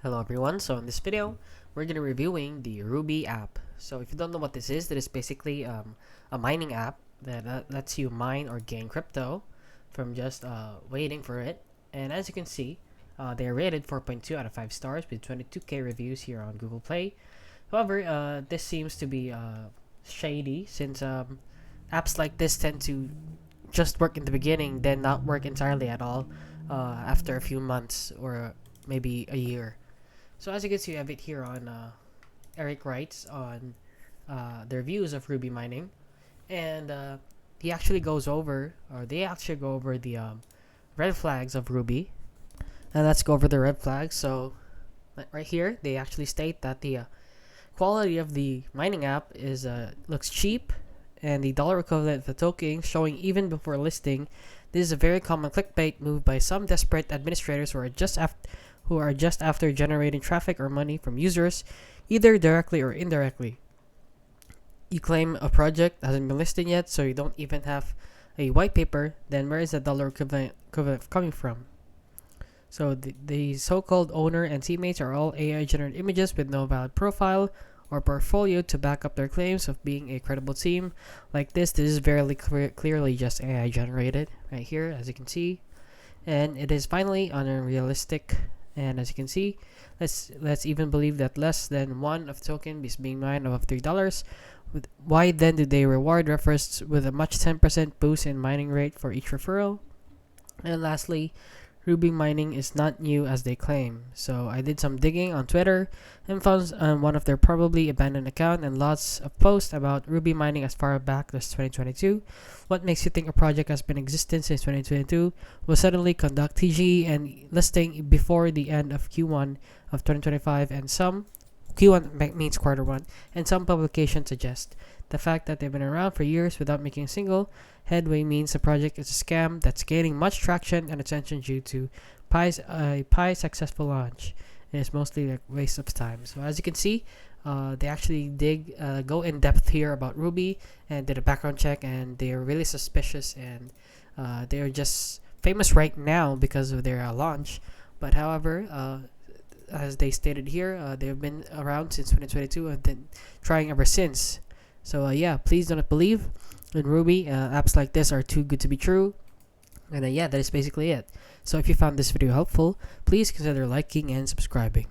Hello everyone, so in this video, we're going to be reviewing the Rubi app. So if you don't know what this is, that is basically a mining app that lets you mine or gain crypto from just waiting for it. And as you can see, they are rated 4.2 out of 5 stars with 22k reviews here on Google Play. However, this seems to be shady since apps like this tend to just work in the beginning, then not work entirely at all after a few months or maybe a year. So as you can see, I have it here on Eric writes on their views of Ruby mining, and he actually goes over, or they actually go over the red flags of Ruby. And let's go over the red flags. So right here, they actually state that the quality of the mining app is looks cheap, and the dollar equivalent of the token showing even before listing. This is a very common clickbait move by some desperate administrators who are just after generating traffic or money from users, either directly or indirectly. You claim a project hasn't been listed yet, so you don't even have a white paper. Then where is the dollar equivalent coming from? So the so-called owner and teammates are all AI-generated images with no valid profile or portfolio to back up their claims of being a credible team. Like this is very clearly just AI-generated right here, as you can see, and it is finally unrealistic. And as you can see, let's even believe that less than one of token is being mined above $3. Why then do they reward referrals with a much 10% boost in mining rate for each referral? And lastly, Ruby mining is not new as they claim. So I did some digging on Twitter and found one of their probably abandoned account and lots of posts about Ruby mining as far back as 2022. What makes you think a project has been existing since 2022 will suddenly conduct TGE and listing before the end of Q1 of 2025, and some Q1 means quarter one, and some publications suggest the fact that they've been around for years without making a single headway means the project is a scam that's gaining much traction and attention due to Pi's successful launch. It is mostly a waste of time. So as you can see, they actually go in depth here about Ruby and did a background check, and they are really suspicious, and they are just famous right now because of their launch. But however, as they stated here, they've been around since 2022 and been trying ever since. So yeah, please don't believe in Ruby. Apps like this are too good to be true. And yeah, that is basically it. So if you found this video helpful, please consider liking and subscribing.